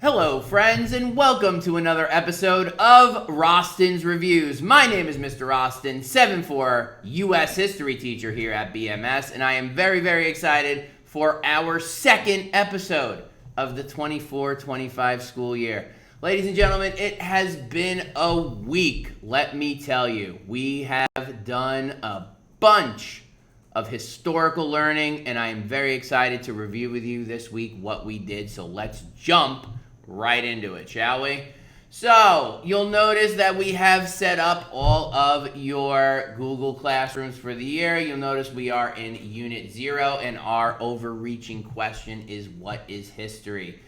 Hello, friends, and welcome to another episode of Rosten's Reviews. My name is Mr. Rosten, 7'4", U.S. history teacher here at BMS, and I am very, very excited for our second episode of the 24-25 school year. Ladies and gentlemen, it has been a week, let me tell you. We have done a bunch of historical learning, and I am very excited to review with you this week what we did, so let's jump right into it, shall we? So, you'll notice that we have set up all of your Google Classrooms for the year. You'll notice we are in Unit 0, and our overreaching question is, what is history?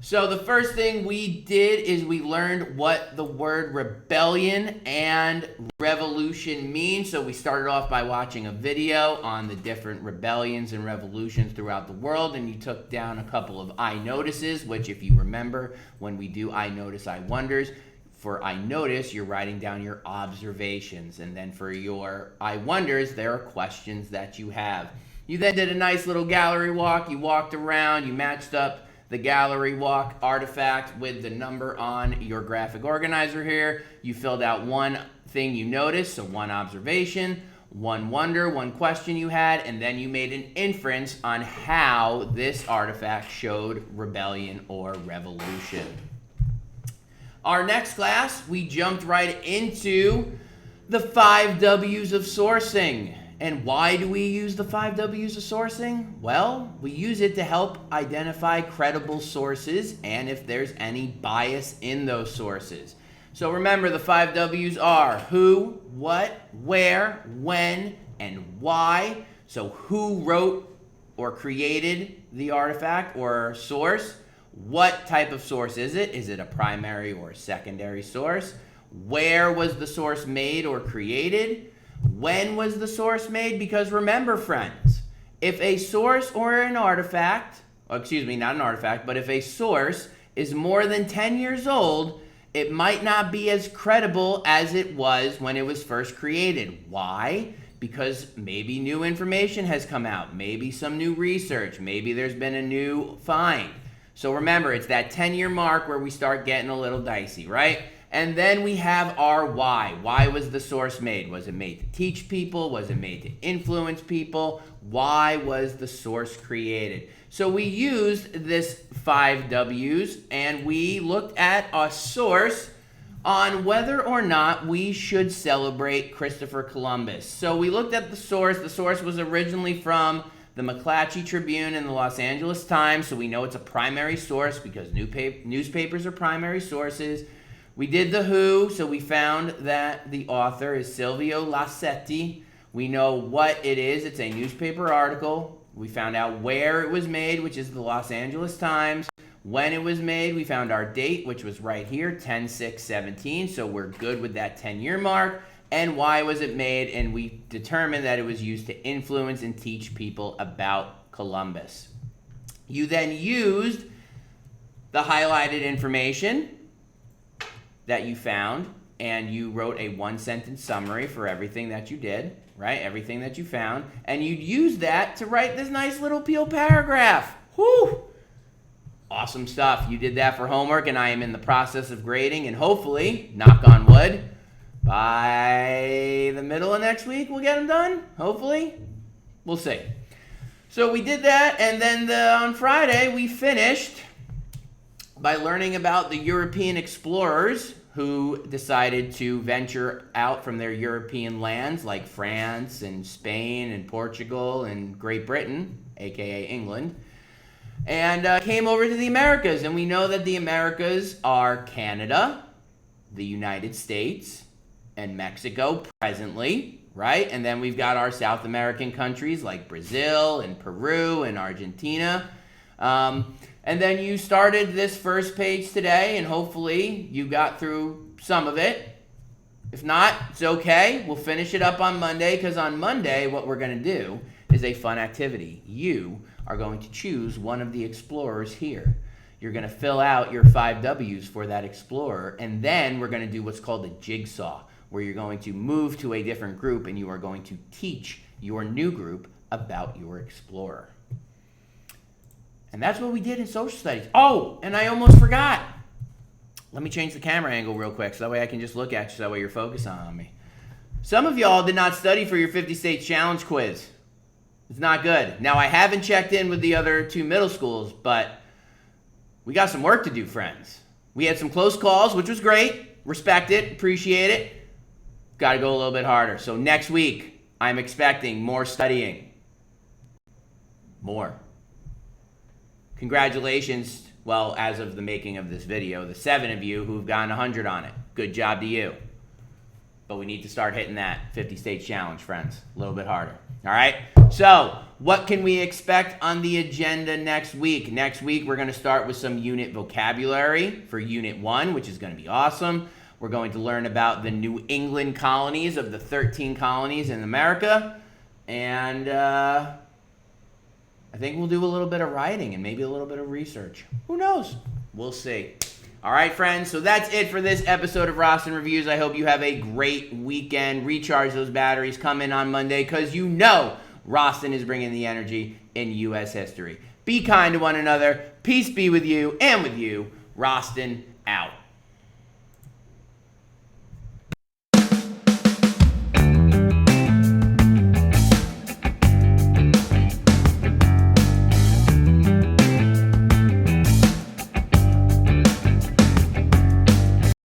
So the first thing we did is we learned what the word rebellion and revolution mean. So we started off by watching a video on the different rebellions and revolutions throughout the world, and you took down a couple of I notices, which if you remember, when we do I notice, I wonders, for I notice, you're writing down your observations, and then for your I wonders, there are questions that you have. You then did a nice little gallery walk. You walked around, you matched up the gallery walk artifact with the number on your graphic organizer here. You filled out one thing you noticed, so one observation, one wonder, one question you had, and then you made an inference on how this artifact showed rebellion or revolution. Our next class, we jumped right into the 5 W's of sourcing. And why do we use the 5 W's of sourcing? Well, we use it to help identify credible sources and if there's any bias in those sources. So remember, the 5 W's are who, what, where, when, and why. So who wrote or created the artifact or source? What type of source is it? Is it a primary or secondary source? Where was the source made or created? When was the source made? Because remember, friends, if a source or an artifact, not an artifact, but if a source is more than 10 years old, it might not be as credible as it was when it was first created. Why? Because maybe new information has come out, maybe some new research, maybe there's been a new find. So remember, it's that 10-year mark where we start getting a little dicey, right? And then we have our why. Why was the source made? Was it made to teach people? Was it made to influence people? Why was the source created? So we used this 5 W's and we looked at a source on whether or not we should celebrate Christopher Columbus. So we looked at the source. The source was originally from the McClatchy Tribune and the Los Angeles Times. So we know it's a primary source because newspapers are primary sources. We did the who, so we found that the author is Silvio Lassetti. We know what it is. It's a newspaper article. We found out where it was made, which is the Los Angeles Times. When it was made, we found our date, which was right here, 10/6/17. So we're good with that 10-year mark. And why was it made? And we determined that it was used to influence and teach people about Columbus. You then used the highlighted information that you found, and you wrote a 1-sentence summary for everything that you did, right? Everything that you found, and you'd use that to write this nice little peel paragraph. Whew! Awesome stuff. You did that for homework, and I am in the process of grading, and hopefully, knock on wood, by the middle of next week we'll get them done. Hopefully. We'll see. So we did that, and then on Friday we finished by learning about the European explorers who decided to venture out from their European lands like France and Spain and Portugal and Great Britain, aka England, and came over to the Americas. And we know that the Americas are Canada, the United States, and Mexico presently, right? And then we've got our South American countries like Brazil and Peru and Argentina. And then you started this first page today, and hopefully you got through some of it. If not, it's okay. We'll finish it up on Monday, because on Monday what we're going to do is a fun activity. You are going to choose one of the explorers here. You're going to fill out your 5 W's for that explorer, and then we're going to do what's called a jigsaw, where you're going to move to a different group, and you are going to teach your new group about your explorer. And that's what we did in social studies. Oh, and I almost forgot. Let me change the camera angle real quick so that way I can just look at you, so that way you're focusing on me. Some of y'all did not study for your 50 States Challenge quiz. It's not good. Now, I haven't checked in with the other 2 middle schools, but we got some work to do, friends. We had some close calls, which was great. Respect it, appreciate it. Got to go a little bit harder. So next week, I'm expecting more studying. More. Congratulations, well, as of the making of this video, the 7 of you who've gotten 100 on it. Good job to you. But we need to start hitting that 50 States Challenge, friends. A little bit harder. All right? So, what can we expect on the agenda next week? Next week, we're going to start with some unit vocabulary for Unit 1, which is going to be awesome. We're going to learn about the New England colonies of the 13 colonies in America. And I think we'll do a little bit of writing and maybe a little bit of research. Who knows? We'll see. All right, friends, so that's it for this episode of Rosten Reviews. I hope you have a great weekend. Recharge those batteries. Come in on Monday because you know Rosten is bringing the energy in U.S. history. Be kind to one another. Peace be with you and with you. Rosten out.